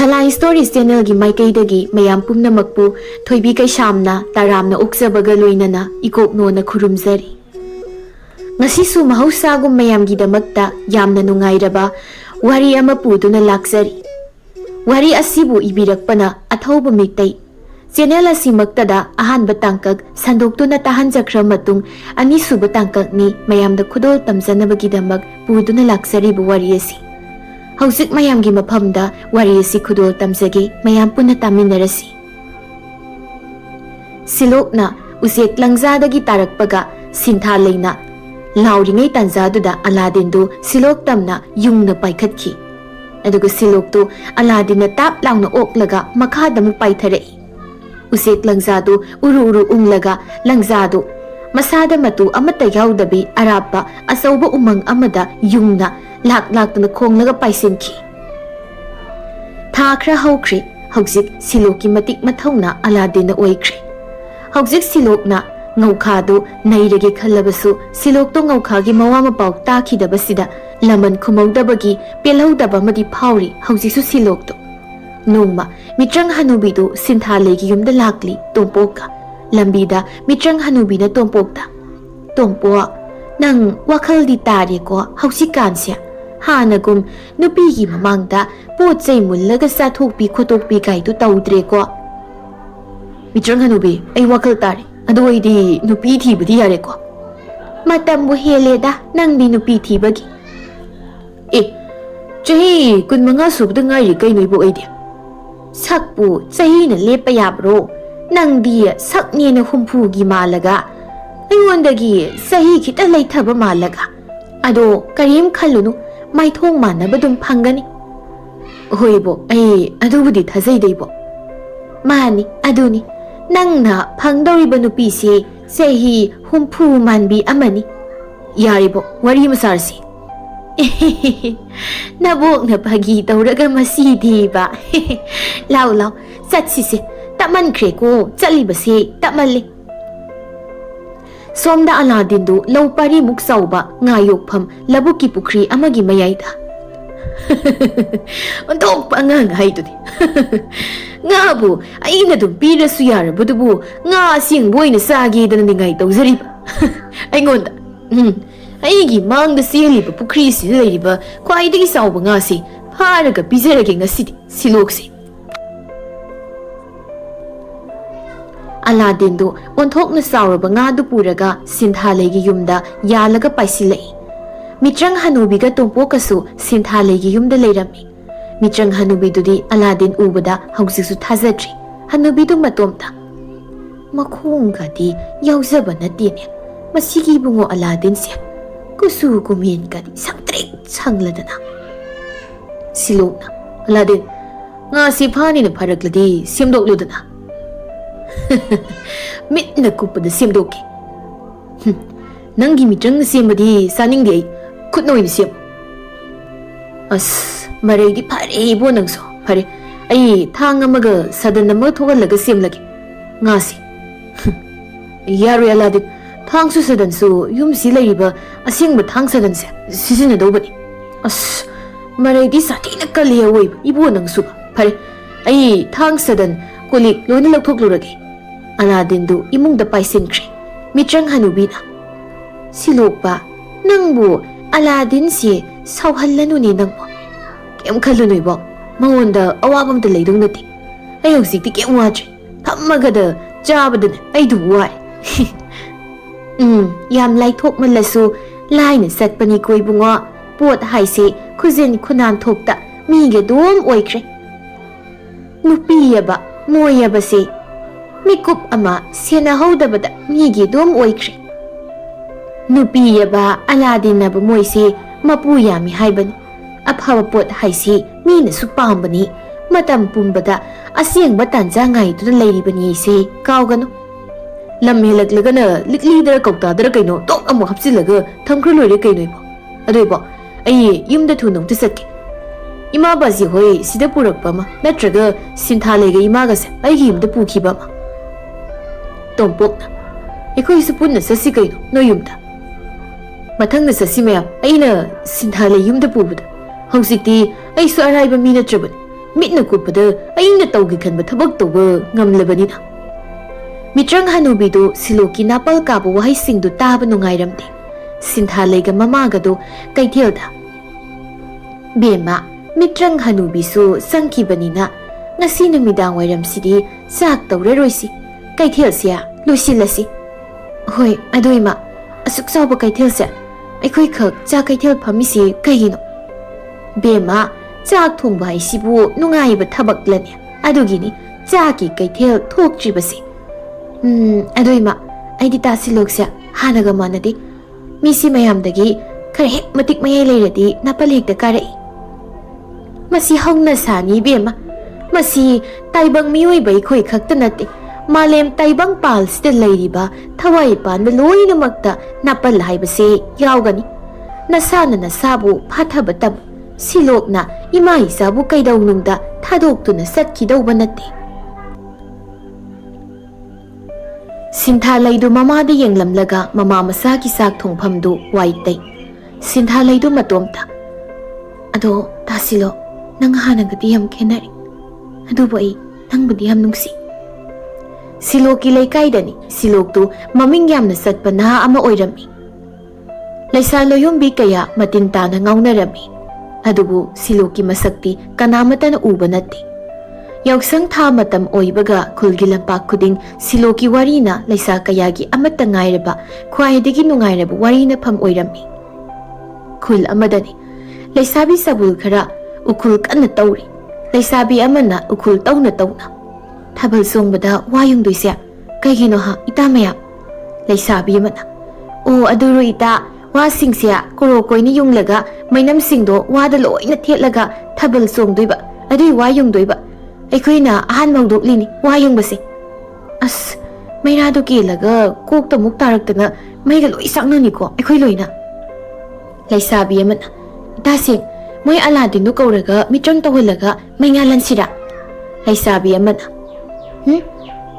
Salai Stories Channel gi Maikaidagi mayam pumnamakpu Thoibi Keisam taramna oksabaga loinana ikok nona khurumzari. Ngasisu mahausagum mayamgidamakta yamna nungairaba wari ama puduna laksari. Wari asibu ibirakpana Athouba Meetei. Channel asimaktada ahanba tangkak sandoktuna tahanjakra matung anisuba tangkakni mayamda khudol tamjanabagidamak puduna laksari bu wari asi. Hausik mayamgi maphamda wari asi khudol tamjage mayam punna taminarasi. Silokna usek langzadagi tarakpaga sintha leina lauringai tanzaduda Aladdin du silok tamna yungna paikhatki. Aduga silok tu Aladdin tap launa oklaga makhadamu paitharei. Usek langzadu uru unglaga langzadu masada matu amata yaudabi arapa asauba umang amada yungna lak-tuna khonglaga paisinki. Tha khra haukri haujik siloki matik mathongna Aladdin oikri. Haujik silokna ngaukhadu nairage khallabasu silokto ngaukhagi mawama pau takhidabasida laman khumawdabagi pelhaudaba madi phauri haujisu silokto. Nongma mitrang hanubidu sinthalegi yumda Lakli tompoka lambida mitrang hanubina tompokta. Tompo nang wakhaldi tare ko hausikansia hanagum nupigi mamangda potsai mullaga sathokpi khotokpi kaidu tawdre ko. Mitrang hanubi ai wakhal tare adu oidi nupi thibadi yare ko. Matambu heleda nangdi nupi thibagi. Chahi kunmanga subda ngai kainoi bo aidi. Sakpu chahi na lepa yabro nangdi sakne na humpugi malaga aingondagi chahi khita leithaba malaga ado karim khallunu maithong manabadum phangani. Hoibo ai adubudi thajai deibo mani aduni nangna phangdoriba nupi se chahi humpu manbi amani yaribo wari masarsi. Nabok na pagi tauraga masidi ba. Lau satsise taman kreko chalibase tamale. Somda Aladdin du laupari muksauba ngayokpham labuki pukri amagi mayaida. Ontok pa nga haidudi. Nga bu aina dum pirasu yarabudubu nga sing boy na sagi dana ningay tawzariba. Aingonda. Aigi mangda seliba pukri si leiriba kwaidagi sauba ngasi pharaga pizarage ngasidi silokse. Aladdin du onthokna sauraba nga du puraga sinthalegi yumda yalaga paisilei. Mitrang hanubiga tompokasu sinthalegi yumda leirami. Mitrang hanubidudi Aladdin ubada hausisu thazatri. Hanubidu matomta makhongadi yauzaba natine masigi bungo Aladdin se kusu kumin kadi sangtrik sangladana. Silokna Aladdin nga si phani na pharakladi simdokludana. Mitna kupada simdoki. Nangi mitrang na simbadi saningdi ay khutnoy na sim. As maraydi pare ibo nangso pare ay thang amaga sadan na mathuwalaga simlagi ngasi. Yari Aladdin thang su sadan su yum si layriba asingba thang sadan se sisinadobani. As maraydi satina kaliya oiba ibo nangso pare ay thang sadan kulik loina lakthoklurage. Aladdin du imungda paisinkri. Mitrang hanubina silokpa nangbu Aladdin si sauhallanu ni nangbo kem khalunoi bo maonda awabamda leidong nati ay hausikti kem wajre thammagada chabadana ay du wai. Yam laithok malasu laina satpani koibunga pot haise khuzin khunan thokta mige dom oikre. Nupiyaba moyaba se mikup ama sena haudabada mige dom oikre. Nupiyaba Aladdin na moise mapu yami haibani aphawa pot haise mina su pambani matam pumbada aseng batanja ngai tu leiribani se kaugano. Lamhelaglaga Likli dara kauta dara kaino tok amu hapsilaga thamkhru loire kainoibo adoibo ai yumda thunong tisake ima bazi hoi sida purakpa ma natraga sinthalega ima ga se aigi yumda pukhiba ma tompokna ekoi su punna sasi kaino no yumda mathangna sasi mayam aina sinthale yumda pubuda hausikti ai su araiba mi natrabani mitna kupada aina tawgi khanba thabak tawba ngamlabanina. Mitrang hanubidu Siloki napal kaba wahai singdu taba nungairamde. Sinthalayga mamagado kaithelda. Bema mitrang hanubisu sangkibanina ngasi numidang wairamsidi sak tawraroisi. Kaithelsia lusilasi. Hoi adoima asuk sawba kaithelsia aikhoi khak cha kaithel phamisi kaigino. Bema chak thongba haisibu nungaiba thabaklani adugini chaki kaithel thoktribasi. Adoima aidi ta Siloksia hanaga manadi misi mayamdagi khar hek matik mayai leiradi napal hekta karai. Masi hongna sani bema masi taibang miyoi bai khoi khakta nate malem taibang pal sida leiriba thawai pan loina makta napal haibase yaugani nasana nasabu phathaba tab Silokna ima isabu kaidawnungda thadoktuna satkidawba nate. Sinthalaidu mamada yenglamlaga mama masaki sak thongphamdu waitai. Sinthalaidu matomta ado tasilo nang hanagadi yam khenari adubu ai nangbudi yam nungsi. Siloki leikaidani Siloktu maming yamna satpa naha ama oirami. Laisa loyombi kaya matintana ngaunarami. Adubu Siloki masakti kanamatana uba nate. Yausang tha matam oibaga khulgi lampak khuding Siloki warina laisa kayagi amata ngairaba khwaidagi nungairaba warina pham oirami. Khul amadani laisabi sabul khara ukhul kanna tawri. Laisabi amana ukhul tawna tawna. Thabal songbada wayung duisya kaigino ha ita mayam. Laisabi amana o aduru ita wasingsia korokoini yunglaga mainam singdo wada loina thetlaga thabal songdoiba adui wayung doiba. Aikoina ahan mangdoklini wayungbase. As mairadu kelaga kokta muk taraktana maiga loi saknani ko aikoi loina. Laisabi amana itasing moi Aladdin du kauraga mitrang tawhalaga maingalan sira. Laisabi amana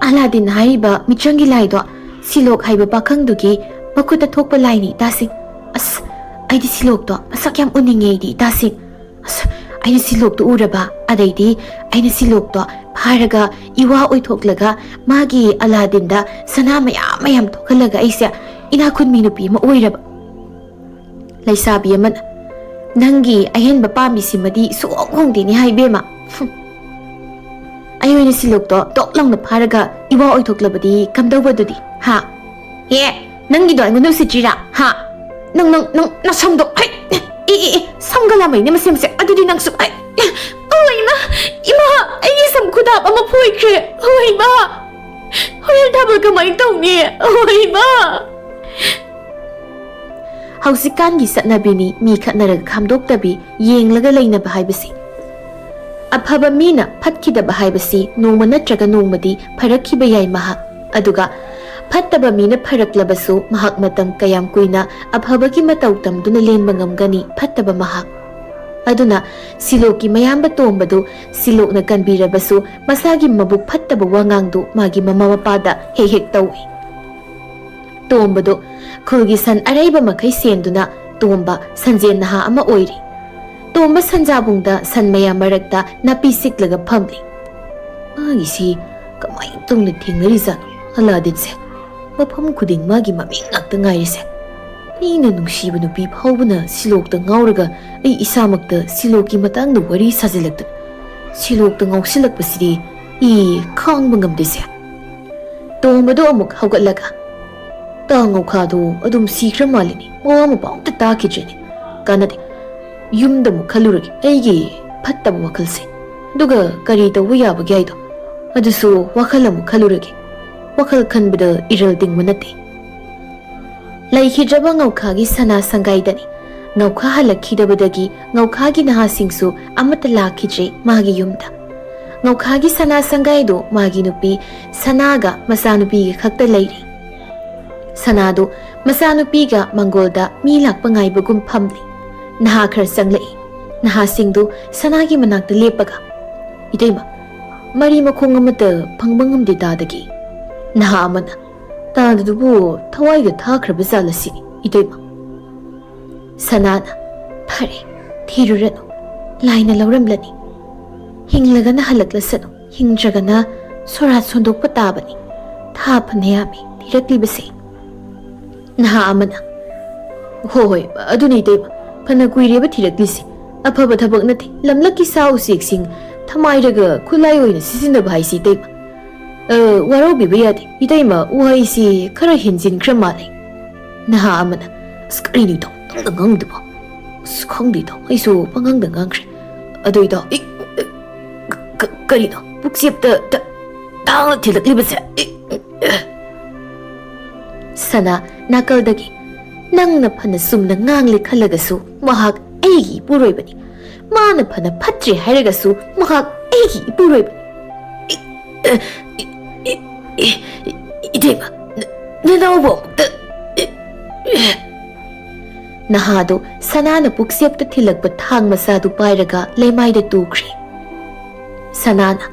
Aladdin haiba mitrangi laido Silok haiba pakhangdugi makuta thokpa laini itasing. As aidi Silok to masak yam uninge di itasing. As aina Silok to uraba adaidi aina Silok to pharaga iwa oithoklaga magi Aladdin da sana mayam thokhalaga aisya ina khunmi nupi ma oiraba. Laisabi amana nangi ahenba pami simadi suongdini haibema. Ayoina Silok to toklangna pharaga iwa oithoklabadi kamdawbadudi ha ye nangi do aingu sitira ha nang na samdo hai samgala mai ne masem se adudi nang su ai oima ima ai sam khudap ama phoikre oima hoyal double kamai tawni oima. Hausikan gi satnabini mi khatnaraga khamdoktabi yenglaga leinaba haibasi. Aphaba mina phatkidaba haibasi nongma natraga nongmadi pharakhiba yai maha aduga phattaba mina pharaklabasu mahak matam kayam kuina aphabagi matau tamduna lenba ngamgani phattaba mahak. Aduna Siloki mayamba tombadu Silokna kanbirabasu masagi mabuk phattaba wangangdu magi mama mapada hek tawi. Tombadu khulgi san araiba makai senduna tomba sanjen naha ama oiri. Tomba sanjabungda san maya marakta napi siklaga phamli. Magi si kamai tungna thingnari zanu Aladdin se. Mafam khuding magi maming ngakta ngairise. Aina nungsiba nupi phawbana Silokta ngauraga ai isamakta Siloki matangda wari sajilakta. Silokta ngausilakpasidi I khangba ngamdese. Tombado amuk hawgatlaga tangaukhado adum sikra malini mama pawta takijeni kanade yumda mu khaluragi aigi phattaba wakhalse duga kari tawba yaba gyaido adusu wakhal amu khaluragi wakhal khanbada iral dingma nate. Laikhidraba ngaukhagi sana sangaidani ngaukha halakhidabadagi ngaukhagi nahasingsu amata lakhidre magi yumda. Ngaukhagi sana sangaido magi nupi sanaga masanupi khakta leiri. Sanado masanupiga mangolda mi lakpa ngaibagum phamli. Naha khar sanglai. Naha singdu sanagi manakta lepaga. Itaima mari makhong amata phangbangam de dadagi. Naha amana tadadubu thawaiga thakraba zalasini. Itaima Sanana phare thiruranu laina lauramlani. Hinglagana halaklasano, hingragana sorat sondok patabani. Thapanayami, tiraklibase. Naha amana. Hoy, adunay tayo. Panakuireba tiraklisi. Apaba thabak nati, lamlaki sao siksing, thamayraga kulayoy na sisinabhay si tayo. Waraw bibayati, itay ma uhay si kara hinjin kramalay. Naha amana. Skari nito, tangdangang diba? Skang dito, ay so pangangdangang siya. Adoy ito, karino, buksip tangla tilaklibas siya. Sana nakaldagi, nang napanasum na ngangli kalagasu, mahak eigi puroy bani. Mana panapatri haragasu, mahak eigi puroy bani. Itay ba, nanaw Nahado, sana na puksip ta tilagpa thang masadu pairaga laymay da tukri. Sana na.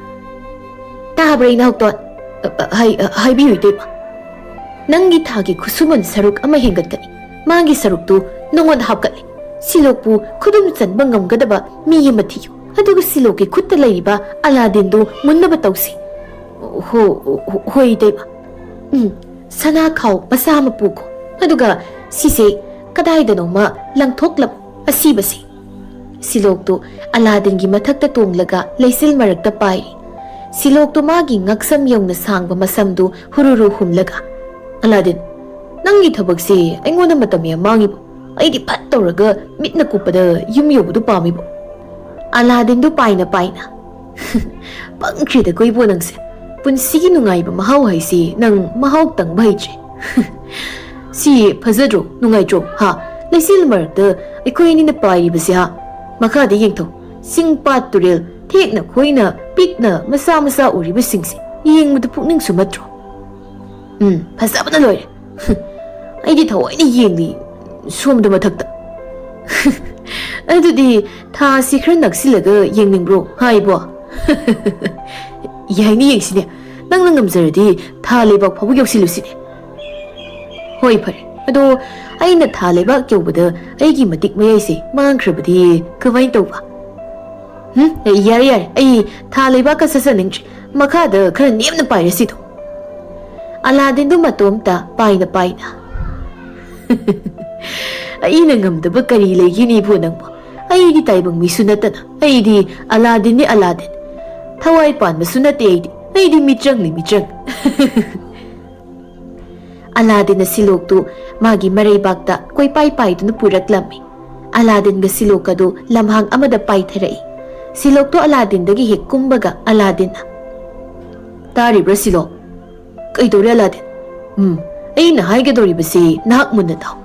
Tahabray na hukton. Hay biyoy diba? Nanggi thagi kusuman saruk ama hingat kani. Mangi saruk tu nungon hapkali. Silok pu kudum chan bangam gadaba miyi matiyo. Aduga silok ki kutta layba Aladin do munna batawsi. Hoy diba? Sana kaw masama puko. Aduga sise kadayda noma langthoklap asibasi. Silok tu Aladin gi mathakta tonglaga leisil marakta pai. Silok tu magi ngaksam yong na sangba masamdu hururu humlaga. Aladin, nangi thabak se aingona matam ya mangibo. Aigi phat tawraga mitna kupada yum yobudu pamibo. Aladin du paina. Pangkri da koibo nangse. Punsigi nungaiba mahaw haisi nang mahaw tang bahaitre. Si phazadro nungaitro ha leisil marakta aikoini na pairibase ha makada yengtho singpat turel thekna khoina pikna masa uriba singse yengmuda pukning sumatro phasabana loire aidi thawai ni yengli somda mathakta adudi tha sikhra naksilaga yengningro haibo yaini yengsine nangna ngamjaradi tha lebak phabu yoksilusine Hoi pare, ado aina tha lebak yobada aigi matik mayai mangkrabadi kawai tawba. Yare, ai tha lebak ka sasaningri makada khara nemna pairasi to. Aladin du matomta paina. Aina ngamdaba kari legini pho nangbo. Aigi taibang misunatana. Aidi Aladin ni Aladdin. Thawai pan masunate aidi mitrang. Aladin na silok tu magi maray bakta koy pay tu napurak lami. Aladin ga silok ka do lamhang amada pay tharai. Silok tu Aladin dagi hik kumbaga Aladin na. Taribra silok. Kay dori Aladin. Ay nahay ka dori basi nahak mo na daw.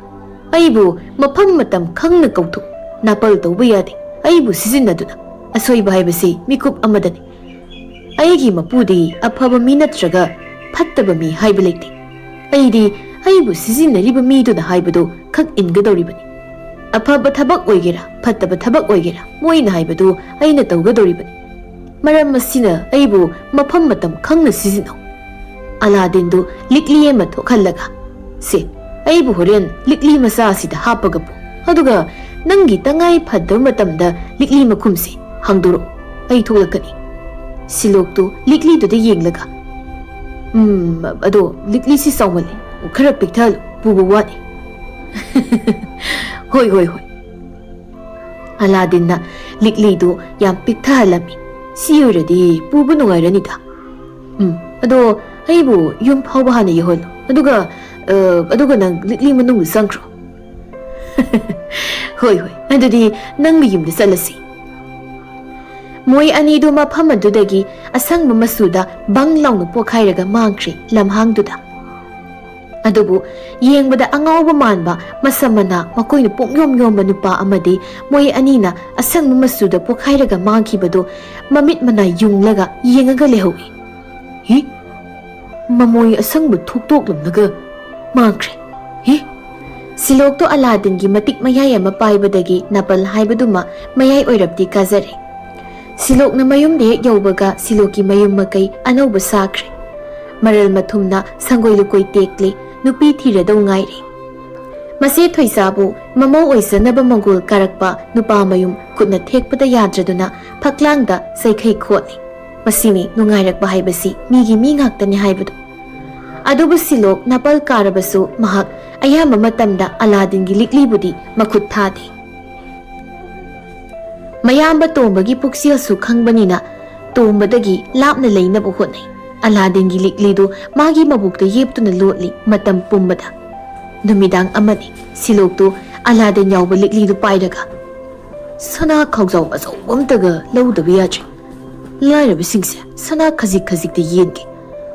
Ay bu mapam matam kang nakauto. Napal daw bayadi. Ay bu sisin na doon. Asoy bahay basi mikup amadani. Ay gi mapudi apaba minat raga pattaba mi hay baliti. Aibu sizinariba midu na haibado kak ingadoribani. Apaba thabak oigera, pattaba thabak oigera, moina haibado aina tawgadoribani. Maram masina aibu mafam matam khangna sizinau. Aladin du Likli ema thokhallaga. Se, aibu horen Likli masa asida hapagapu. Aduga nangi tangai phadda matamda Likli makhumse hangdoro. Ai tholakani. Silok tu Likli du de yenglaga. Ado Likli si sawmali khara pikthal pubu wani. Hoi. Aladin na Likli du yam pikthalami. Siyuradi pubu nungairani da. Ado aibu yum phawba hana yehol. Aduga nang Likli manung sangkro. Hoi. Adudi nang yum salasi. Moi ani du mafam adudagi asangba masuda banglaung pokhairaga mangkri lamhangduda. Adubu yengbada angawba manba masamana makoina pongyom nupa amadi moi anina asangba masuda pokhairaga mangkhibado mamit mana yunglaga yengaga lehowi. Hi mamoi asangba thoklamnaga mangkri. Hi Silok to Aladin gi matik mayay ama paibadagi napal haibaduma mayay oirabdi kazare. Silok na mayum de yaobaga siloki mayum makai anauba sakre. Maral mathumna sangoi lukoi tekle nupi thiradaw ngaire. Masi Thoisabu, Mamo Oisanaba Mongol Karakpa, Nupamayum, could not take but a yadraduna, Paklangda, Saikei Kotli. Masini, Nungairak Bahibasi, Migi Mingak than Hibadu. Adubu Silok, Napal Karabasu, Mahak, Ayama Matamda, Aladdin Likli Budi, Makut Tadi. Mayamba Tombagi Puxia Sukang Banina, Tombadagi, Lapna Lane Buhone. Aladdin Liklidu, Magi Mabuk the Yip to the Lotli, Matam Pumbada. Numidang Amani, Siloktu, Aladdin Yaoba Likli to Paidaga. Sana Kauzo was Wumtaga, low the Viachi. Lara Bisingsa, Sana Kazik the Yenki.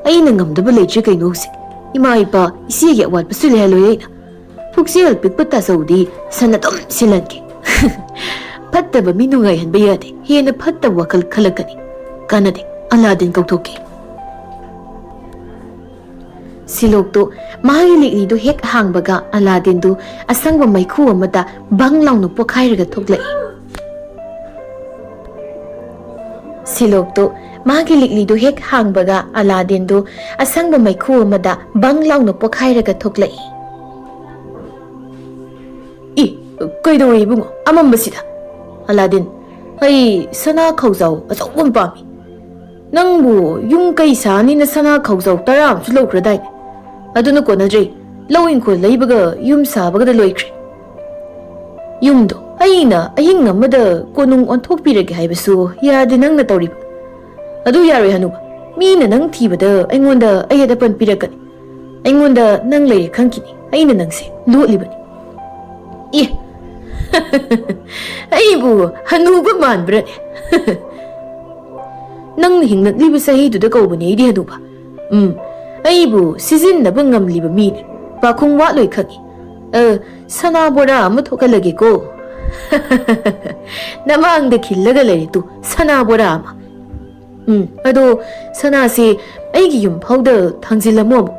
Ainangam the village chicken nose. Imaipa, see yet what Basile Loena. Fuxiel Piputasaudi, Sanatom Silanki. Pataba Minunga and Bayati, he and a Patta Wakal Kalakani. Kanadi, Aladdin Kautoki. Siloktu, Mahi Likli do hek hangbaga, Aladdin do, a sangwa Maiku Mata, Bang Long no Pokairaga Toglay. Siloktu, Mahi Likli do hek hangbaga, Aladdin do, a sangwa Maiku Mata, Bang Long no Pokairaga Toglay. Kaido Bungo, Amambasida. Aladdin, hey, Sana Kauzo, as one bummy. Nangbu, Yung Kaisani na Sana Kauzo, Taram, slow credit. I don't know Conadre, low in cool labor, Yum Sabaga the Loitri. Yumdo, Aina, a hinga mother, Konung on Thoibi Keisam ya the Narrator. Adu Yari Hanuba, mean and Nang Tibada, I wonder I had upon Pirakan. I wonder Nang lay Kankini, Aina Nangsi, no libani. Eh. Aibu, Hanuba man, bread. Nang hing not leave a say to the Gobani, Hanuba. Aibu, season the bungam leave a mean. Bakung what like Kaki. Sana Bora Mutokalagi go. Namang the Killagalay to Sana Borama. Ado, Sana say, Aigium powder, Tanzilla mob.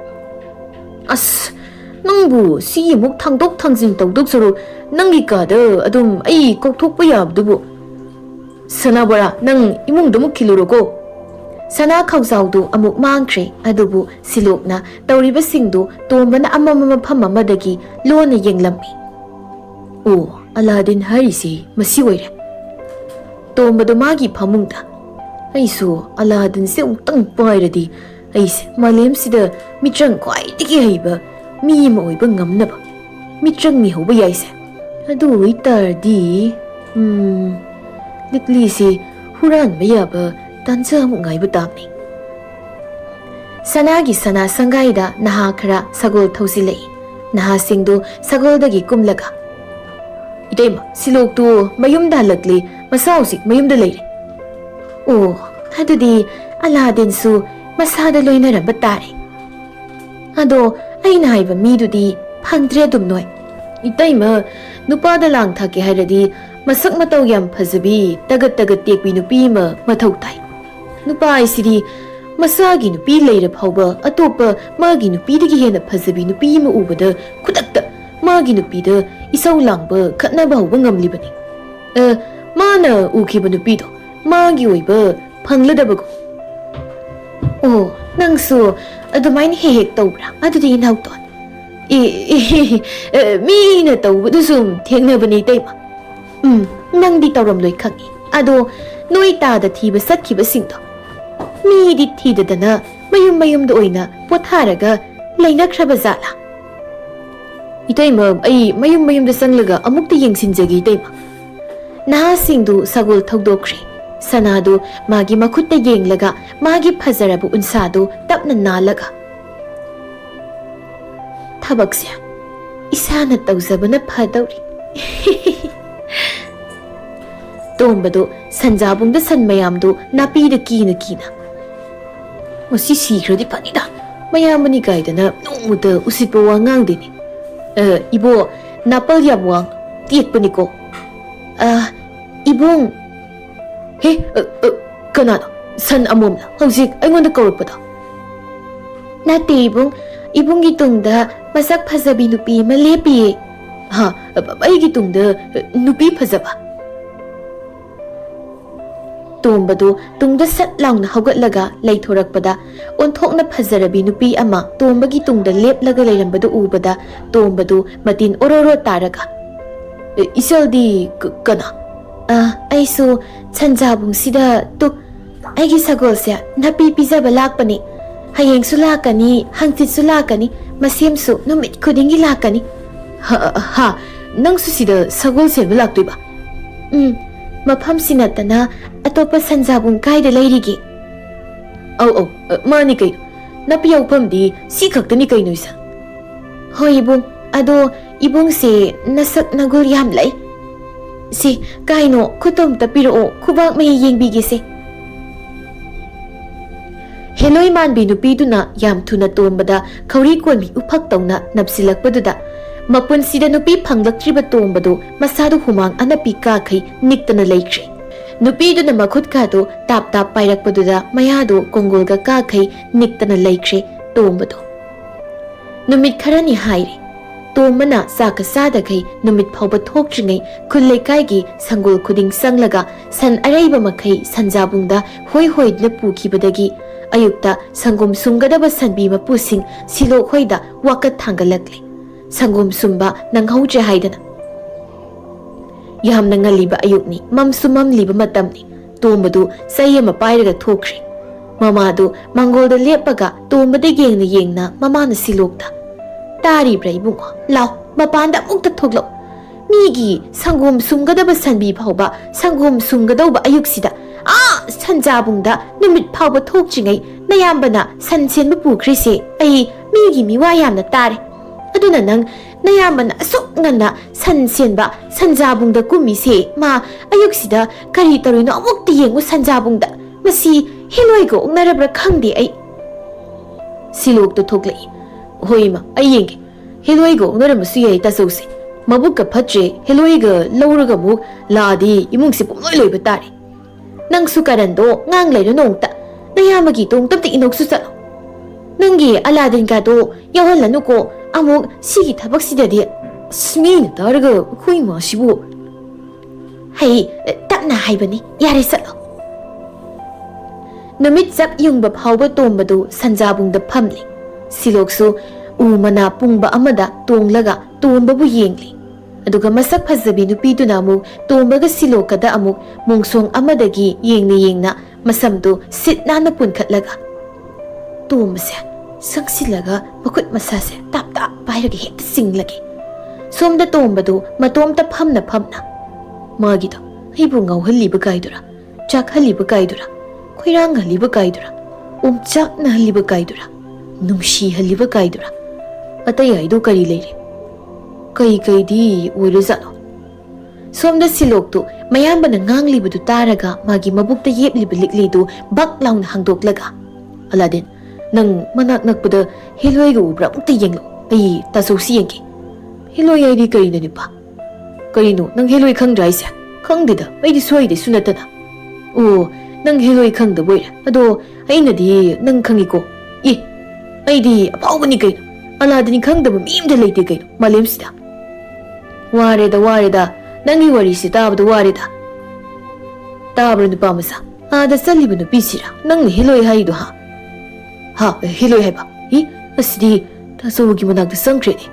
As. Nangbu, see muk tang dog tangs in dog soro, Nangika, Adum, ai, Koktoya, Dubu. Sanabora, Nang, Imung Dumukiluro. Sana Kausaudu, Amuk Mangtre, Adubu, Silokna, Tauriba Singdu, Tombana Amama Pamamadagi, Lona Yang Lampi. Oh, Aladdin Harisi, Masiway. Tombadumagi Pamungda. I saw Aladdin Silk Tung Pirati. I said, my lamb sida, Michang quite Dikiba. Me moy bangam naba. Mitrang mi ho bayayse. Adu itardi. Likli si huran bayaba tansa mo ngay batapni. Sanagi sana sangayda naha kara sagol thausilay. Naha singdo sagol dagi kumlaga. Itayma silok tu mayumda Lakli masawsik mayumda layri. Oh, adudi Aladdin su masada loy na rabatari. Ado Aina haiba midudi phangdre dumnoi. Itaima nupada lang thake hairadi masak matau yam phazabi tagat tekbi nupi ma mathau tai. Nupa aisidi masagi nupi leira phauba atopa magi nupi digi hena phazabi nupi ma ubada khudakta magi nupi da isau langba khatna ba hauba ngamlibani. Mana ukhiba nupi do magi oiba phangladaba. Oh, nangsu adumain hek tawra adudi inauton. Mina tawbudusum thengna bani tayma. Nangdi tawram loi khagi. Ado noita da thiba satkiba singdo. Mi di thida dana mayum do oina potharaga lainakraba zala. Itayma ai mayum da sanglaga amukta yengsinjagi tayma. Na singdu sagol thogdokre. Sanadu magi makutta yenglaga magi phazarabu unsadu tapna nalaga. Tabaksia isana tawzabana phadawri. Tombado sanjabungda san mayamdu napida kina. Masi sikradi panida. Mayamani gaidana numuda usitpa wangang dini. Ibo napal yabwang tiekpaniko. Ibong He, kanano, san amom na, hausik, ay ngonda kaurpada. Nate ibong gitungda, masak pasabi nupi malepi. Ha, ay gitungda, nupi pasaba. Tombadu tungda sat launa haugatlaga leithorappada onthokna phajarabi nupi ama tombagi tungda leplaga leirambadu ubada tombadu matin ororo taraga isaldi kana aisu chanjabung sida tu aigi sagolse napi pizaba lakpani hayeng su lakani hangtit su lakani masem su numit khudingi lakani ha nang su sida sagol se laktuiba mafam sinatana atopa sanjabung kaida leirigi au mani kai napi yaupamdi si khaktani kaino isa hoi ibung ado ibung se nasak nagul yam lai si kaino khutom tapiro khubak mai yengbigi se heloi manbi nupiduna yam thuna tombada khauri konmi uphak tawna napsilakpaduda mapun sida nupi phanglaktriba tombadu masadu humang anapi ka khai niktana leikre nupiduna makhut ka do tap tap pairakpaduda mayado kongolga ka khai niktana leikre tombadu numit kharani haire tomana saka sada khai numit phauba thokjingai khullai kai gi sangol khuding sanglaga san araiba makhai sanjabungda hoi hoi na pukhibadagi ayukta sangum sungadaba sanbi mapusing silo hoida wakat thangalakli sangum sumba nanghauje haidana yamna ngaliba ayukni mamsumam liba matamni tombadu sayema pairaga thokri mamadu mangolda lepaga tombada yengna mamana silokta tari braibungo law mapanda mukta thoglo migi sangum sungadaba sanbi phauba sangum sungadauba ayuksida sanjabungda numit phauba thokjingai nayambana sansenba pukrise ai migi miwa yamna tare aduna nang nayambana asuk ngana sansenba sanjabungda kumise ma ayuksida kari tarino amukti yengu sanjabungda masi hiloigo ongnarabra khangde ai silokto thoklai hoima ai yenge hiloigo ongnaramasu yai tasose mabukka phatre hiloiga lawraga mu ladi imungsi pomloi loiba tare nang sukarando ngang lairo nongta nayamagi tong tapti inoksu chalo nangi Aladdin ka do yawalanu ko amuk sigi thabak sidadi smina targa khuima sibu hai tapna haibani yare salo numit zap yungba phauba tombadu sanjabungda phamli siloksu umana pungba amada tonglaga tombabu yengli aduga masak phajabi nupiduna amuk tombaga silokada amuk mungsong amadagi yengna masamdu sitnana punkhatlaga tombase sangsilaga bakut masase tap tap pairaga hekta singlagi somda tombadu matomta phamna magido aibu ngauhalliba kaidura chakhalliba kaidura khoirang halliba kaidura umchakna halliba kaidura nungshi halliba kaidura atai aido kari leire kai di oiruzalo somda siloktu mayambana nganglibudu taraga magi mabukta yepliba Likli du bak launa hangdoklaga Aladdin nang manak nakpada hiloiga ubra mukta yenglo ai tasosi yengi hiloi ai di karina nipa karino nang hiloi khangdraisa khangdida ai di soide sunatana nang hiloi khangda boira ado aina di nang khangiko ai di apaubani kaino Aladdin khangdaba mimda leite kaino malemsida wareda nangi wari si tabadu wareda tabra nupa masa ada saliba nupi sira nang hiloi haido ha hiloi haiba asdi tasogi managda sangkreni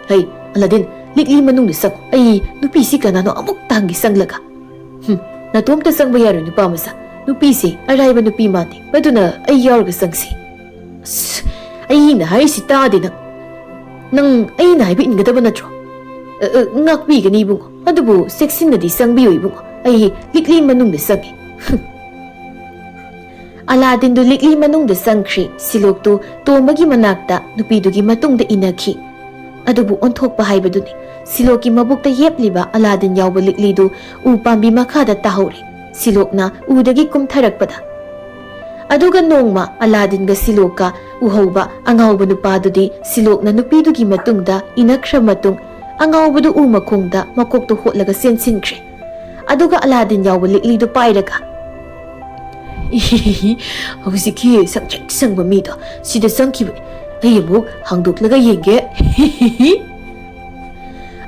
hai Aladdin Likli manungda sang ai nupi si kanano amuk tangi sanglaga natomta sangba yaro nupa masa nupi si araiba nupi mani maduna ai yarga sangsi ai na hai si tadi nang ai na haiba ingadaba natro ngakbigani ibungo adubu seksinadi sangbiyo ibungo ai Likli manungda sangi Aladdin du Likli manungda sangkri siloktu tombagi manakta nupidugi matungda inakhi adubu onthokpa haibaduni siloki mabukta yepliba Aladdin yawba Likli du upambi makhada tahori silokna udagi kumtharakpada aduga nongma Aladdin ga siloka uhauba angawba nupadudi silokna nupidugi matungda inakhra matung angawbadu umakongda makokto hotlaga sensinkre aduga Aladdin yawba Likli du pairaga hausikhi sangchek sangba mido sida sangkibani ai amuk hangdoklaga yenge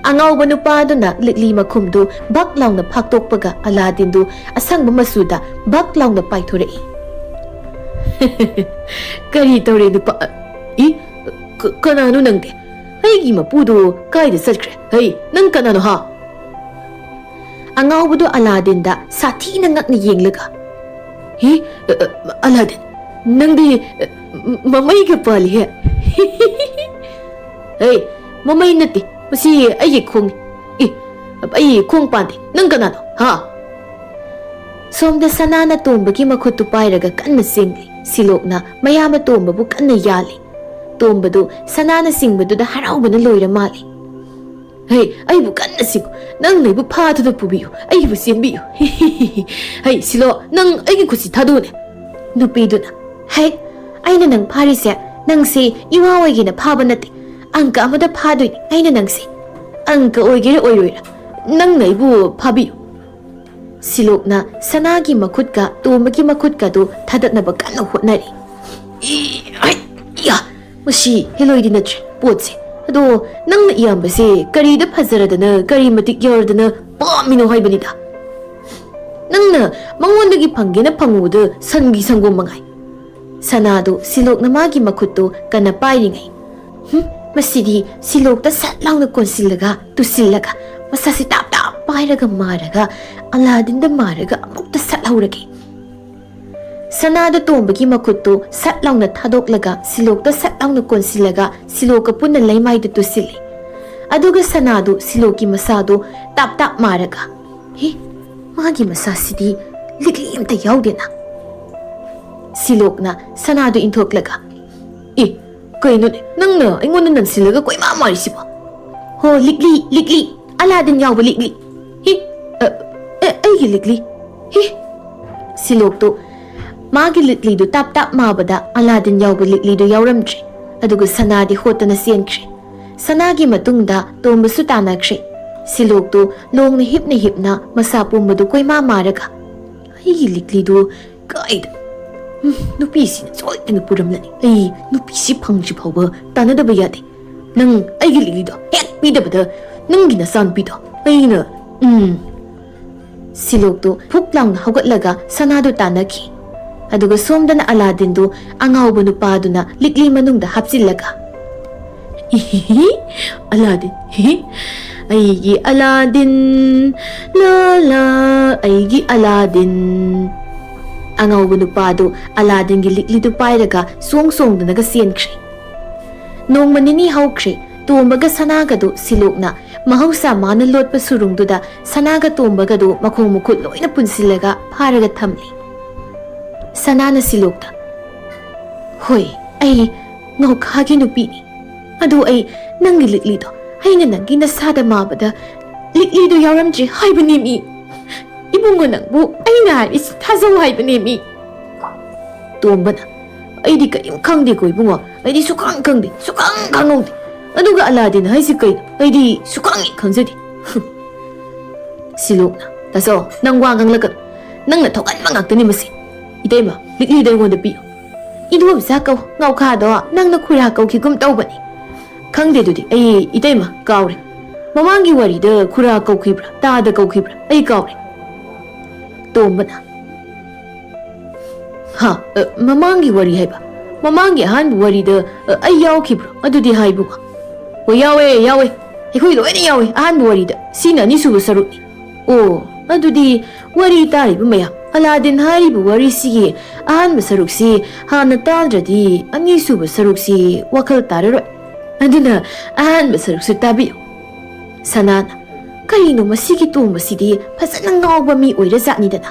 Angauba nupaduna Likli makhumdu bak launa phaktokpaga Aladdin du asangba masuda bak launa paithore. Kari tore nupa kananu nangde aigi mapudu kaida satkre hey nang kananu ha. Angauba Aladdin da sathina ngakna yenglaga Aladdin nangdi mamai ka pali he. Hey mamai nati masi ai khong ai khong pande nang kananu ha. Somda sanana tombagi makhutu pairaga kanna singli silokna mayama tombabu kanna yali tombadu sanana singbadu da haraubana loira mali. Hey ai bu kanna sigo nang nei bu phathu da pubiyo ai bu sembiyo. Hey silo nang ai gi khusi thadune nupiduna hey aina nang pharise nang se iwa oigi na phaba nate angka amada phadoi aina nang se angka oigere oiroira nang nei bu phabiyo. Silokna sanagi makhutka tombagi makhutka do thadatnaba kanna hotnari. Ya masi heloidi natre potse ado nangna iyambase kari da phajaradana kari matik yordana pamino haibani da nangna mangondagi phangena phangudu sangi sangom mangai sanado silokna magi makhutto kana pairingai masidi silokta satlangna konsillaga tusillaga masasi tap tap pairaga maraga Aladdin da maraga amukta satlaurage. Sanada tombagi makutto satlauna thadoklaga silokta satlauna konsilaga siloka punna laimai da tusili. Aduga sanado siloki masado tap tap maraga. He magi masasidi Likli imta yaudena. Silokna sanado intoklaga. Kaino nangna ingona nansilaga koi ma marisiba. Ho Likli Aladdin yauba Likli. Eigi Likli silokto magi Likli du tap tap mabada Aladdin yauba Likli du yauramdre aduga sanadi hotana senkre sanagi matungda tombasu tanakre silokto longna hipna masa pumbadu koima maraga Eigi Likli du kaida nupisi na soitna puramlani ai nupisi phangji phawba tanadaba yade nang Eigi Likli do hek pidabada nangi na san pido aina Silokto phuklang haugatlaga sanadu tanaki aduga somdana Aladdin du angauba nupaduna Likli manungda hapsillaga Aladdin aigi Aladdin la aigi Aladdin angauba nupadu Aladdin gi Likli du pairaga song danaga senkre nongma nini haukre tombaga sanaga du silokna mahausa mana lotpa surungduda sanaga tombaga do makhong mukhut loina punsilaga pharaga thamli sanana silokta hoi ai ngaukhagi nupi ni adu ai nangi Likli do haina nangi na sada mabada Likli do yauramji haibani mi ibungo nangbu aina is thazo haibani mi tombana aidi karim khangde ko ibungo aidi sukang khangde sukang khangongde aduga Aladdin haisi kai aidi sukangi khangzadi silokna taso nangwa ganglaka nangna thokan mangak tani masi idema Likli da ngonda pi idu bisa kau ngau kha do nangna khura kau ki gum tawbani khangde dudi ai idema kawre mamangi wari da khura kau khibra ta da kau khibra ai kawre tombana ha mamangi wari haiba mamangi han wari da ai yaw khibra adudi haibu yawe ikoi loina yawe ahan wari da sina ni subu saruni adudi wari taribu maya Aladdin haribu wari sigi ahan saruk si hana tadradi ani subu saruk si wakal tararo aduna ahan saruk si tabi sanana karino masigi tombasidi phasana ngawba mi oira zatni dana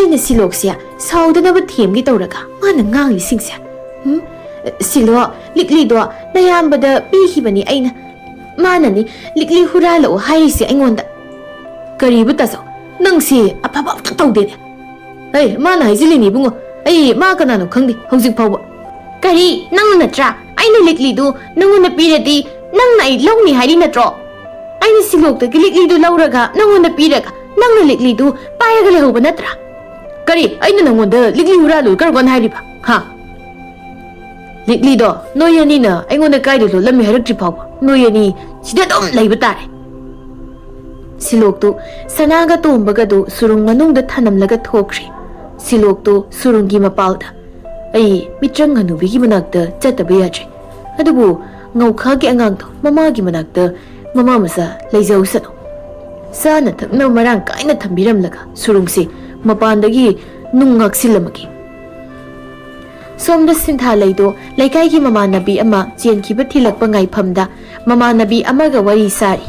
aina siloksia saudana ba themgi tawraga mana ngangi singsia Silo Likli do nayambada bihibani aina manani Likli hurala o haisi aingonda karibu taso nangsi apapa tawdene hey mana haisili bungo ai ma kanano khangdi hojik phawba kari nang natra aina Likli do nangona piradi nangna ai lawni hairi natro aina silok da Likli do lawraga nangona piraga nangna Likli do payaga lehoba natra kari aina nangonda Likli hurala kargon hairiba ha Likli do noyani na aingonda kaida lo lami harakti phawba noyani sida dom laiba tare Siloktu sanaga tombagadu surung manungda thanamlaga thokri. Siloktu surungi mapalda. Ai mitrang hanubigi manakta chataba yadre. Adubu ngaukhagi angangto mamagi manakta mama masa leijausano. Sana thakna marang kaina thambiramlaga surungsi mapandagi nungaksilamagi. Somda Sinthalaido Laikai Mama Nabi ama Jenkiba Tilak Bangai Pamda Mama Nabi Amaga Wari Sari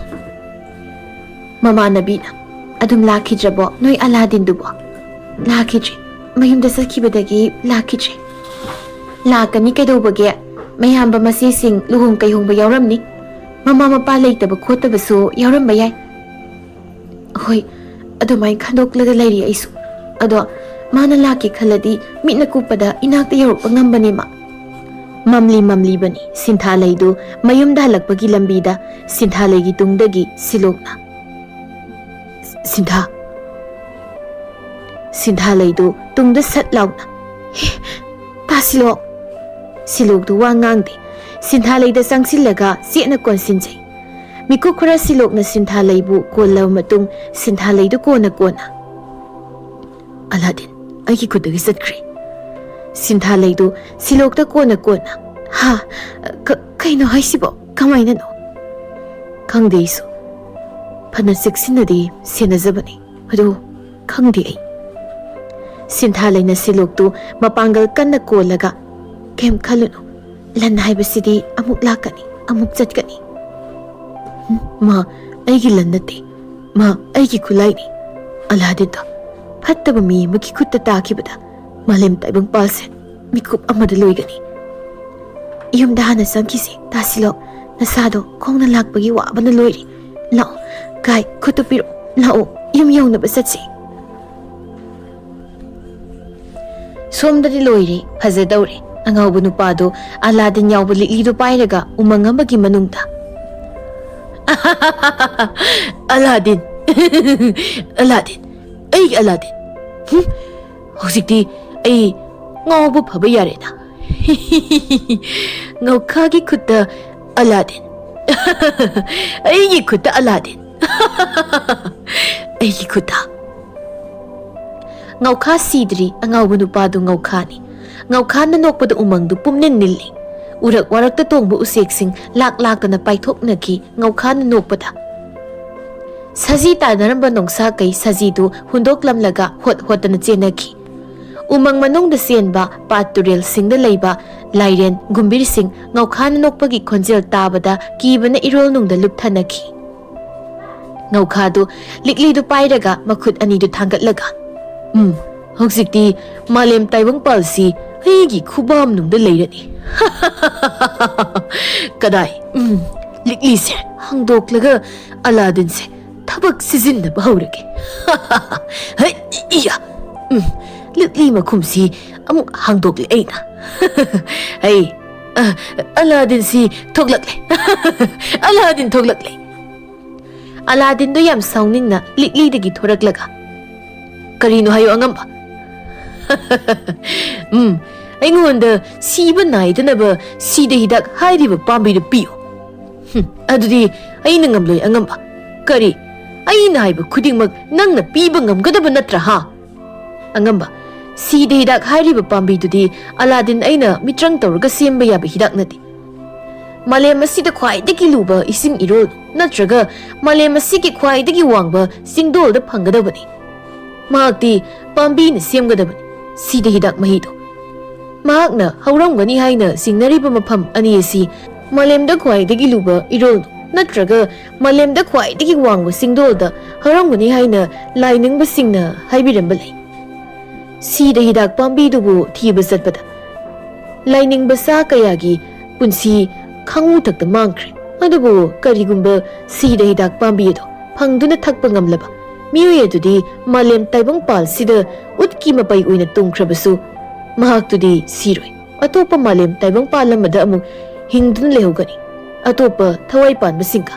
Mama Nabina Adum Lakijabo Noi Aladdin Dubo Lakiji Mayumda Sakibadagi Lakiji Lakani Kadobage Mayamba Masi Sing Luhung Kayhung Bayaramni Mama Mapa Laitaba Kota Basu Yaram Bayai Hoi Adumai Kandok Lada Lady Isu Ado Mana laki khaladi mitna kupada inakta yarupa ngambani ma. Mamli bani Sinthalaidu mayumda halakpagi lambida Sinthalai tungdagi silokna. Sinthalaidu tungda sat launa. Ta silok. Silokdu wa ngangdi. Sinthalai sangsilaga siena konsinjay. Miku khura silokna Sinthalaibu kollaw matung Sinthalaidu kona. Aladdin Aigi kudagi satkri. Sinthalaidu silokta kona. Ha, kaino haisibo kamaina no. Kangde isu. Phana siksinadi senazabani. Adu kangde ai. Sinthalaina siloktu mapangal kanna kolaga. Kem khalunu. Lan haibasidi amuk lakani, amuk chatkani. Ma aigi lannati. Ma aigi kulaini. Aladdin ta. Hattaba mi maki kutta taakibada malem taibang palse mikup amada loigani. Yumda hana sangkisi tasilo nasado khongna lakpagi wabana loiri. Lao kai kutta piro lao yum yauna basatsi. Somdari loiri phazadauri angaubu nupado Aladdin yauba Liklidu pairaga umangambagi manungda. Aladdin Aladdin Ai Aladdin Hojikti ai ngaubu phaba yarena. Ngaukhagi khutta Aladdin. Aigi khutta Aladdin. Aigi khutta. Ngaukha sidri angaubu nupadu ngaukhani. Ngaukhana nokpada umangdu pumnen nilli. Urak warakta tongbu useksing lak-laktana paithoknaki ngaukhana nokpada. Saji tanaramba nongsa kai sajidu hundoklamlaga hot-hotana chenaki. Umang manungda senba paturel singda leiba lairen gumbir sing ngaukhana nokpagi khonjel tabada kibana irol nungda lupthanaki. Ngaukhadu Liklidu pairaga makhut anidu thangatlaga. Hojikti malem taibang palsi aigi khubam nungda leirani. Kadai Likli se hangdoklaga Aladdin se tabak sizinaba hawrage. Hai iya. Likli makhumsi amuk hangdokle aina. Hai Aladdin si thoglakle. Aladdin thoglakle. Aladdin do yam sawningna Likli dagi thoraklaga. Karino hayo angamba. Aingonda siba naidanaba sida hidak hairiba pambidu piyo. Adudi aina ngamloi angamba. Kari aina haiba khudingmak nangna piba ngamgadaba natra ha. Angamba sida hidak hairiba pambidudi Aladdin aina mitrang tawraga semba yaba hidak nati. Malem asida khwaidagi luba ising irol natraga malem asigi khwaidagi wangba singdolda phangadabani. Mahakti pambina semgadabani sida hidak mahido. Mahakna hauramgani haina singnariba mafam ani asi malemda khwaidagi luba irol natraga malemda khwaidagi wangba singdolda hauramgani haina lainingba singna haibiramba lei. Sida hidak pambidubu thiba satpada lainingba sa kayagi punsi khangu takta mangkhre. Adubu karigumba sida hidak pambido phangduna thakpa ngamlaba miyoy adudi malem taibang pal sida utki mapai oina tungkhrabasu mahaktudi siroi atopa malem taibang palamada amuk hingdun lehugani atopa thawai panba singka.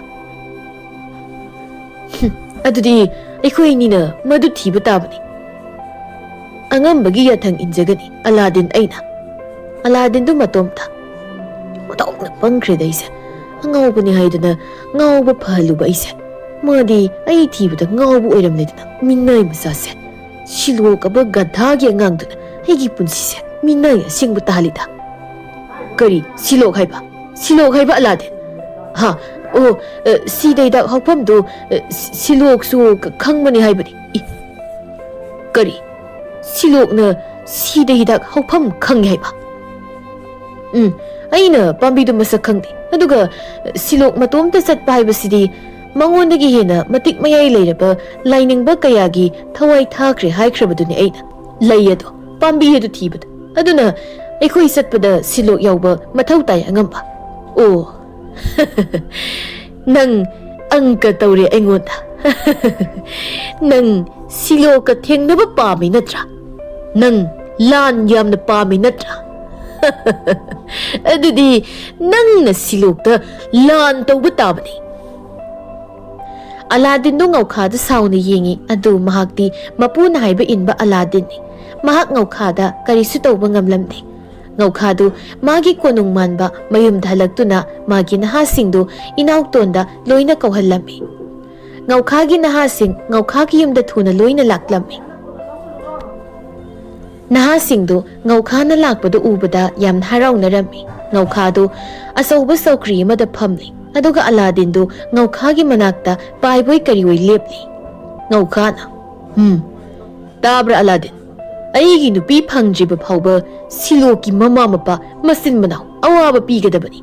Adudi aikhoi nina madu thiba tabani. Angambagi yathang injagani Aladdin aina. Aladdin du matomta matokna pangkhre daise angawbani haidana ngawba phaluba ise Madi ai thibada ngawbu oiramledna minai masase silok aba gadhagi angangduna aigi punsise minai asingbu tahalida kari silok haiba Aladin ha o sidaida hawpamdu silok su khangmani haibani kari silok na sidaida hawpam khangi haiba aina pambidu masak khangdi aduga silok matomta satpa haibasidi Mangondagi hena matik mayai leiraba lainingba kayagi thawai thakre haikrabaduni aina layado pambi hedu thibad aduna ekhoi satpada silok yaoba mathau tai angamba o nang angka tawre aingonda nang silok ka thengnaba pami natra nang lan yamna pami natra adudi nang na silok ta lan tawba tabani Aladdin do ngawkhada sauna yengi adu mahakti mapuna haiba inba Aladdin ni mahak ngawkhada karisu tawba ngamlamde ngawkhadu magi konung manba mayum dhalagtuna magi nahasingdu inauktonda loina kawhallami ngawkhagi nahasing ngawkhagi yumda thuna loina laklami nahasingdu ngawkhana lakpadu ubada yam harawnarami ngawkhadu asauba saukri amada phamli aduga Aladdin do ngawkhagi manakta paiboi kariwai lepli ngawkhana tabra Aladdin aigi nupi phangjiba phawba siloki mama mapa masin manaw awaba pigadabani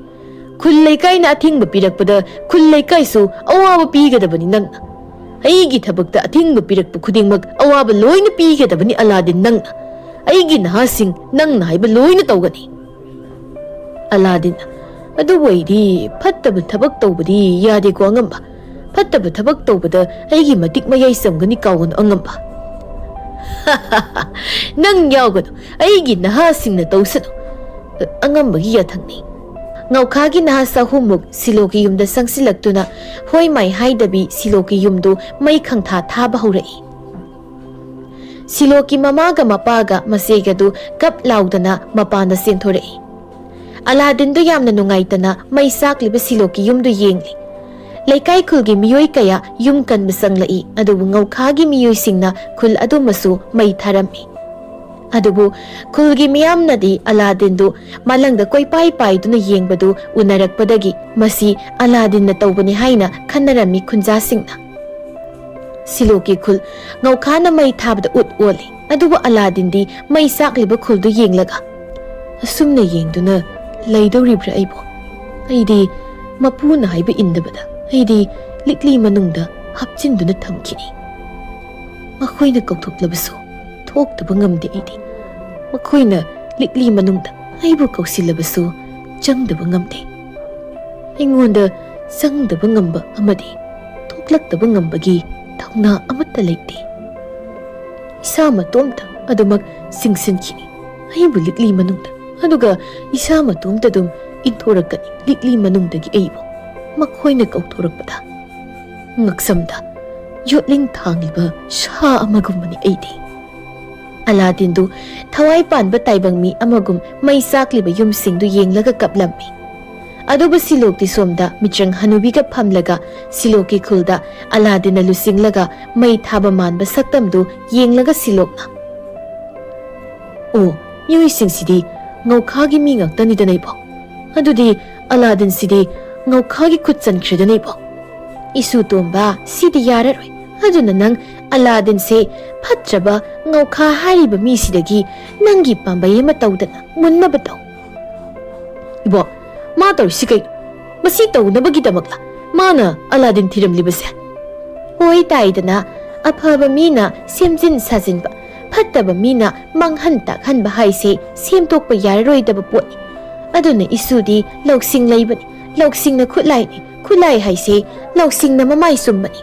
khullai kaina athingba pirakpada khullai kaisu awaba pigadabani nangna aigi thabakta athingba pirakpa khudingmak awaba loina pigadabani Aladdin nangna aigi nahasing nangna haiba loina tawgani Aladdin adu waidi fattaba thabak tawbadi yade ko angamba fattaba thabak tawbada aigi matik mayai samgani kawgon angamba nang yawgano aigi nahasingna tawsano angambagi yathangni ngawkhagi nahasa humuk siloki yumda sangsilaktuna hoi mai haidabi siloki yumdu mai khangtha thaba haurai siloki mamaga mapaga masegadu kap laudana mapana senthorei Aladdin do yamna nungaitana mai sakliba siloki yumdu yengli laikai khulgi miyoi kaya yum kan masanglai adubu ngawkhagi miyoi singna khul adu masu mai tharami adubu khulgi miyamnadi Aladdin do malangda koi pai pai duna yengbadu unarakpadagi masi Aladdin na tawbani haina khanarami khunja singna siloki khul ngawkhana mai thabda ut oli adubu Aladdin di mai sakliba khuldu yenglaga asumna yengduna laidoribra aibo aidi mapuna haiba indabada aidi likli manungda hapchinduna thamkini makhoina kauthoklabasu thoktaba ngamde aidi makhoina likli manungda aibu kausilabasu changdaba ngamde aingonda changdaba ngamba amadi thoklaktaba ngambagi thauna amatta leite isa matomta adumak singsinkhini aibu likli manungda aduga isa matomta dum inthorakani likli manungdagi aibu makhoina kauthorakpada ngaksamda yotling thangliba sha amagumani aidi Aladdin du thawai panba taibangmi amagum mai sakliba yumsingdu yenglaga kaplammi aduba silokti somda michang hanubiga phamlaga siloki khulda Aladdin lusinglaga mai thaba manba saktamdu yenglaga silokna o yoi singsidi ngawkhagi mi ngaktani danaibo adudi Aladdin sidi ngawkhagi khut chankhridanaibo isu tomba sidi yararoi aduna nang Aladdin se phatraba ngawkha hariba mi sidagi nangi pambai ma tawdana munna bataw ibo ma tor sikai masi tawnabagi damakla mana Aladdin thiramlibase hoi taidana aphaba mina semjin sajinba phattaba mina manghan takhanba haise semtokpa yararoidaba potni aduna isudi loksing leibani loksingna khulai haise loksingna mamai sumbani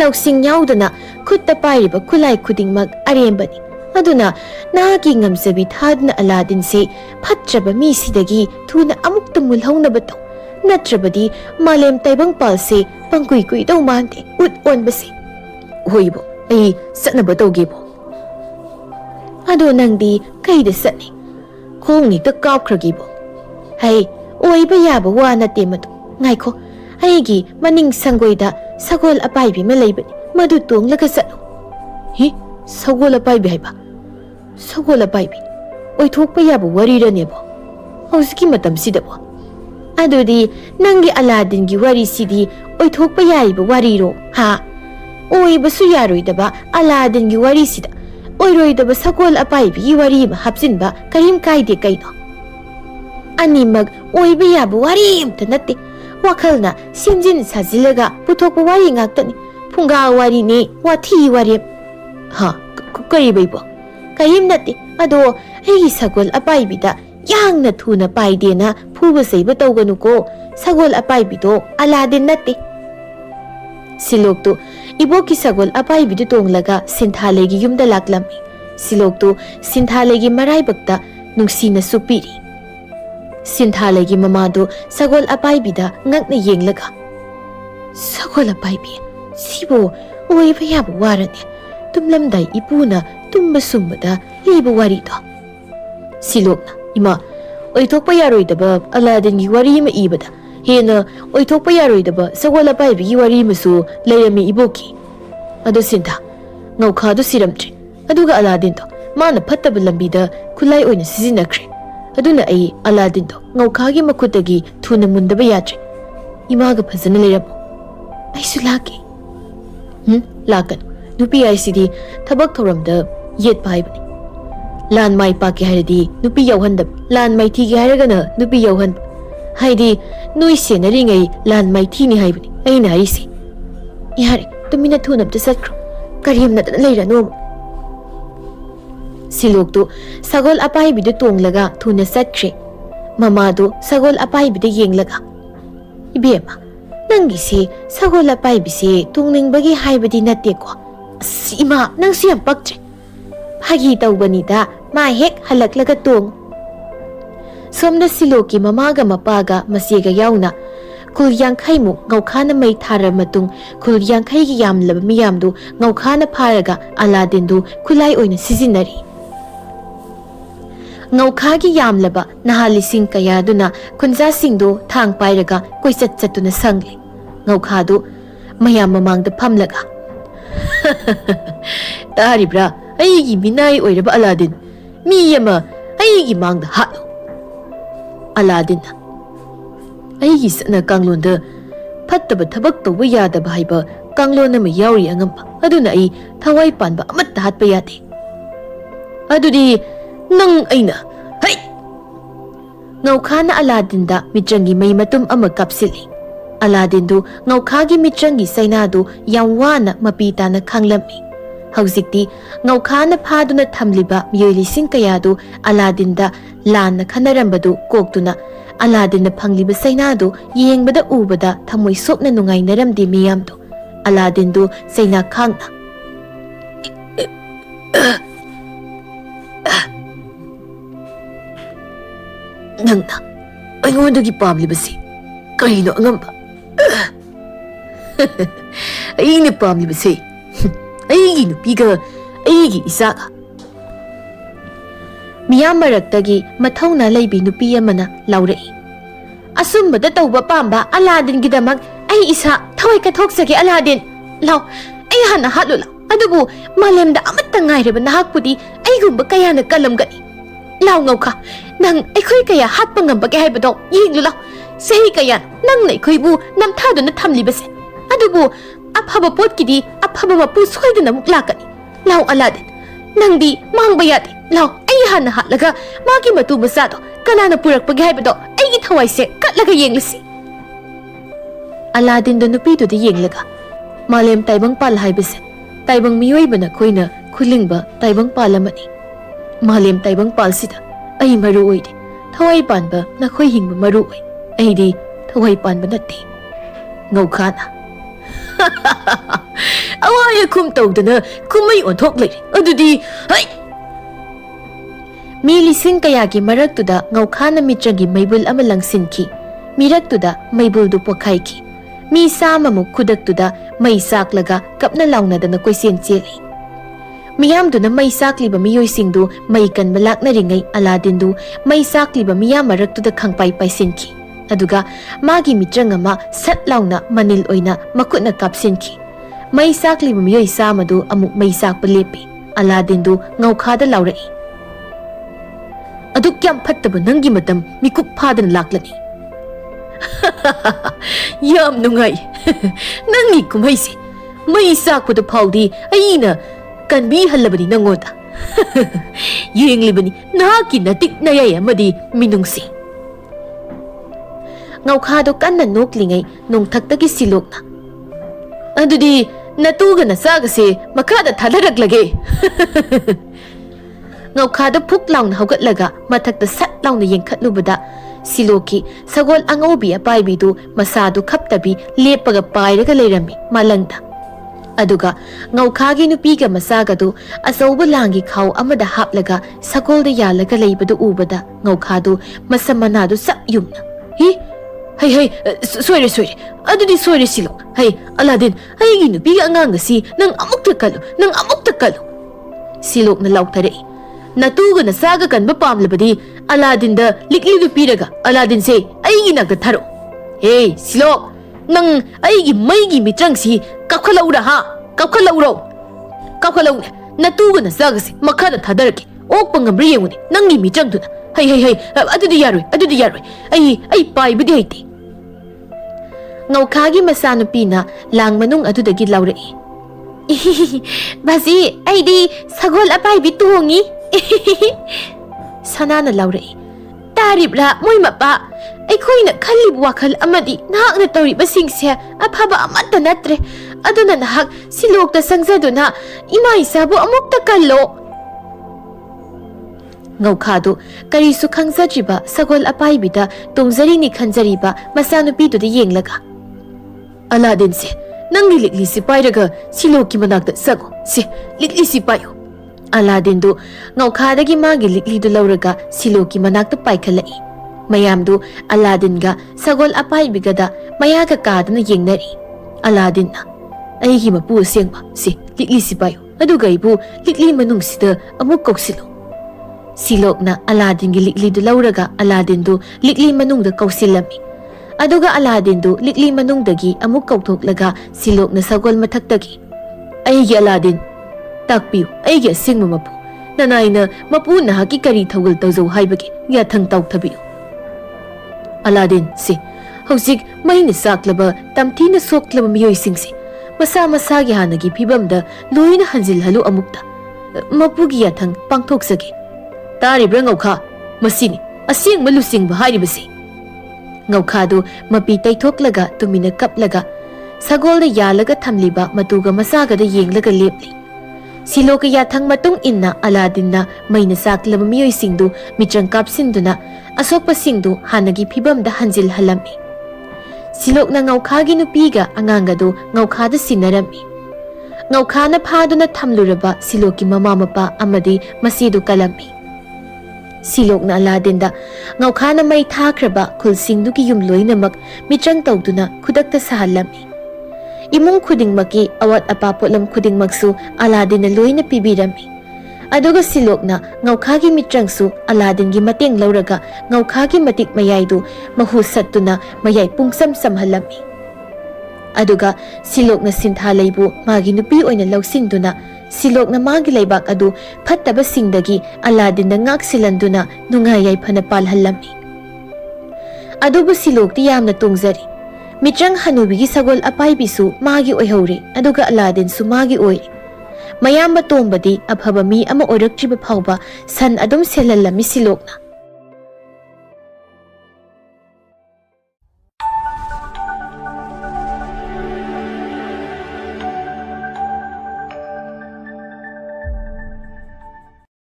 loksing yaudana khutta pairiba khulai khudingmak arembani aduna nagi ngamsabi thadna Aladdin se phatraba mi sidagi thuna amukta mulhaunaba taw natrabadi malem taibang palse pangkui kui daw mante ut onbase hoibo ai satnaba tawgebo ado nangdi kaida satni khongni ta kawkhragibo hai oiba yaba wa na tematu ngaikho aigi maning sangoida sagol apaibi ma leibani madu tonglaga satlu hi sagol apaibi haiba sagol apaibi oithokpa yaba warirane bo hauski matam sidabo adudi nangi Aladdin gi wari sidi oithokpa yaiba wariro ha oibasu yaroidaba Aladdin gi wari sida oiroidaba sagol apaibi gi wari ma hapsinba karim kaide kaino animag oiba yaba wari amta natte wakhalna simjin sajilaga puthokpa wari ngaktani phunga wari ne wathi wari ha karibaibo karim natte ado ai sagol apaibi da yang na thuna paide na phuba seiba tawganu ko sagol apaibi do Aladdin natte silok to iboki sagol apaibi do tonglaga sinthale gi yumda laklami silok to sinthale gi marai bakta nungsina supiri sinthale gi mama do sagol apaibi da ngakna yenglaga sagol apaibi sibo oiba yaba warane tumlamdai ipuna tumba sumbada liba wari do silokna ima oithokpa yaroidaba Aladdin gi wari ma ibada hena oithokpa yaroidaba sagol apaibi gi wari masu layami iboki ado sintha ngaukha do siramtri aduga Aladdin do mana phattaba lambida khulai oina sizinakre aduna ai Aladdin do ngaukha gi makutagi thuna mundaba yatre imaga phazana leramo aisu laki lakan nupi aisidi thabak thoramda yet paibani lan mai pa ke haridi nupi yauhandab lan mai thi ge haragana nupi yauhan haidi nui senari ngai lan mai thi ni haibani aina aisi yare tumina thunab ta sakro karim na leirano silok to sagol apaibi de tonglaga thuna satkre mama do sagol apaibi de yenglaga ibema nangi se sagol apaibi se tongningbagi haibadi natte ko sima nang siam paktre phagi tawbani da ma hek halaklaga tong somna siloki mamaga mapaga masiga yauna kul yangkhai mu ngaukhana mai thara matung kul yangkhai gi yamlaba miyam du ngaukhana pharaga Aladdin du khulai oina sizinari ngaukha gi yamlaba nahalising kaya duna khunja singdo thang pairaga koisat chatuna sangli ngaukha du mayam mamang da phamlaga taribra aigi minai oiraba Aladdin mi yama aigi mangda halo Aladdin aigi sana kanglonda phattaba thabak tawba yadaba haiba kanglon ama yauri angamba aduna ai thawai panba amatta hatpa yate adudi nang aina hai ngaukhana Aladdin da mitrangi mai matum ama kapsili Aladdin du ngaukhagi mitrangi saina du yamwana mapita na khanglami haujikti ngaukhana phaduna thamliba miyoi sing kaya du Aladdin da lan na khanaramba du koktuna Aladdin na phangliba saina du yengbada ubada thamoi sopna nungai naramdi miyam du Aladdin du saina khangna nangna aingondagi pamlibasi karino angamba aini pamlibasi aigi nupiga aigi isaga miyam maraktagi mathauna leibi nupi amana laurai asumbada tawba pamba Aladdin gidamak ai isa thawai ka thoksage Aladdin law ai hana halula adubu malemda amatta ngaireba nahakpudi aigumba kayana kalamgani law ngauka nang aikhoi kaya hatpa ngambage haibado yinglu law sehi kaya nang nei khoibu namthaduna thamlibase adubu aphaba potkidi aphaba mapu soiduna muklakani law Aladdin nangdi mangba yate law ai hana hatlaga magi matu masado kanana purakpage haibado aigi thawaise katlaga yenglisi Aladdin do nupi do yenglaga malem taibang pal haibase taibang miyoi bana khoina khulingba taibang palamani malem taibang palsida ai maru oide thawai panba na khoi hingba maru oi aidi thawai panba natte ngaukhana awaya khum tawdana khumai onthok leire adudi hai mi lising kaya gi maraktuda ngaukhana mitragi maibul ama langsinki miraktuda maibul du pokhaiki mi sama mu khudaktuda mai saklaga kapna launadana koisen cheli miyam du na mai sakliba miyoi singdu mai kan balak na ringai Aladdin du mai sakliba miyam maraktuda khangpai paisinki Aduga magi mitrang ama sat launa manil oina makutna kapsinki. May sakli bumiyoy sa madu amuk may sak palepi. Aladdin du ngaukhada laurai. Aduk kyam pattaba nanggi matam mikup padan laklani. Yam nungai. Nangi kumaisi. May sak padu paudi ayina kanbi halabani nangoda. Yenglibani nahaki natik nayay amadi minungsi. Ngaukhado kanna noklingay nung taktagi silok na. Adudi natuga na sagasi makada thalaraglage. Ngaukhado puklaw na hugatlaga matakta satlaw na yengkatlubada siloki sagol angawbi apaybidu masado kaptabi lepaga payraga layrami malangda. Aduga ngaukhagi nupiga masagadu asawba langi khaw amada haplaga sagolda yalaga laybadu ubada ngaukhado masamanado sap yumna. Hi hey sorry adudi sorry silok. Hey Aladdin aygi nupiga angang si nang amukta kalu. Silok na lautarei. Natuga na saga kan ba pamlabadi Aladdin da Likli nupiraga Aladdin say aygi nagtharo. Hey silok nang aygi maigi mitrang si kapkhalaura ha kapkhalauro natuga na saga si makada thadarki okpa ngamri yenguni nangi mitrang duna. Hey adudi yaroi ai pai bidi haiti. Ngaukhagi masanupi na lang manung adudagi laurai. Basi aidi sagol apai bituongi. Sanana laurai. Taribla moy mapa ꯑꯩꯈꯣꯏꯅ ꯈꯜꯂꯤꯕ ꯋꯥꯈꯜ ꯑꯃꯗꯤ ꯅꯍꯥꯛꯅ ꯇꯧꯔꯤꯕꯁꯤꯡꯁꯦ ꯑꯐꯕ ꯑꯃꯠꯇ ꯅꯠꯇ꯭ꯔꯦ ꯑꯗꯨꯅ ꯅꯍꯥꯛ ꯁꯤꯂꯣꯛꯇ ꯆꯪꯖꯗꯨꯅ ꯏꯃꯥ ꯏꯆꯥꯕꯨ ꯑꯃꯨꯛꯇ ꯀꯜꯂꯣ ꯉꯧꯈꯥꯗꯨ ꯀꯔꯤꯁꯨ ꯈꯪꯖꯗ꯭ꯔꯤꯕ ꯁꯒꯣꯜ ꯑꯄꯥꯏꯕꯤꯗ ꯇꯣꯡꯖꯔꯤꯅꯤ ꯈꯟꯖꯔꯤꯕ ꯃꯆꯥꯅꯨꯄꯤꯗꯨꯗ ꯌꯦꯡꯂꯒ ꯑꯂꯥꯗꯤꯟꯁꯦ ꯅꯪꯒꯤ ꯂꯤꯛꯂꯤꯁꯤ ꯄꯥꯏꯔꯒ ꯁꯤꯂꯣꯛꯀꯤ ꯃꯅꯥꯛꯇ ꯆꯪꯉꯣ ꯁꯤ ꯂꯤꯛꯂꯤꯁꯤ ꯄꯥꯏꯌꯣ ꯑꯂꯥꯗꯤꯟꯗꯨ ꯉꯧꯈꯥꯗꯒꯤ ꯃꯥꯒꯤ ꯂꯤꯛꯂꯤꯗꯨ ꯂꯧꯔꯒ ꯁꯤꯂꯣꯛꯀꯤ ꯃꯅꯥꯛꯇ ꯄꯥꯏꯈꯠꯂꯛꯏ mayamdu Aladdinga sagol apaibigada mayaga kadana yengnari Aladdinna aigi mapu sengba si likli sipayo aduga ibu likli manungsida amuk kausilu silokna Aladdingi likli du lauraga Aladdindu likli manungda kausilami aduga Aladdindu likli manungdagi amuk kauthoklaga silokna sagol mathaktagi aigi Aladdin takpiu aigi asengma mapu nanaina mapu nahaki kari thawgal tawzau haibagi yathang tawthabiu Aladdin si hauzik maina saklaba tamthina soklaba miyoi singsi masa masagi hanagi phibamda loina hanjil halu amukta mapugi yathang pangthoksage taribra ngaukha masini asing malusing baharibasi ngaukha do mapi taithoklaga tumina kaplaga sagolda yalaga thamliba matuga masaga da yenglaga lepli siloka yathang matung inna Aladdinna maina saklaba miyoi singdu mitrang kapsinduna asokpa singdu hanagi phibamda hanjil halami silokna ngaukhagi nupiga angangadu ngaukhada sinarami ngaukhana phaduna thamluraba siloki mama mapa amadi masidu kalami silokna Aladdinda ngaukhana mai thakraba khulsingduki yum loinamak mitrang tawduna khudakta sahalami imung khudingmaki awat apa potlam khudingmaksu Aladdinna loina pibirami aduga silokna ngaukhagi mitrangsu Aladdingi mateng lauraga ngaukhagi matik mayaidu mahu sattuna mayai pungsam samhalami aduga silokna sinthalaibu magi nupi oina lausingduna silokna magi laibak adu phattaba singdagi Aladdinna ngaksilanduna nungayai phana palhalami adubu silokti yamna tungzari mitrang hanubigi sagol apaibisu magi oihore aduga Aladdin su magi oi mayamba tombadi abhaba mi ama oraktriba phawba san adum selalami silokna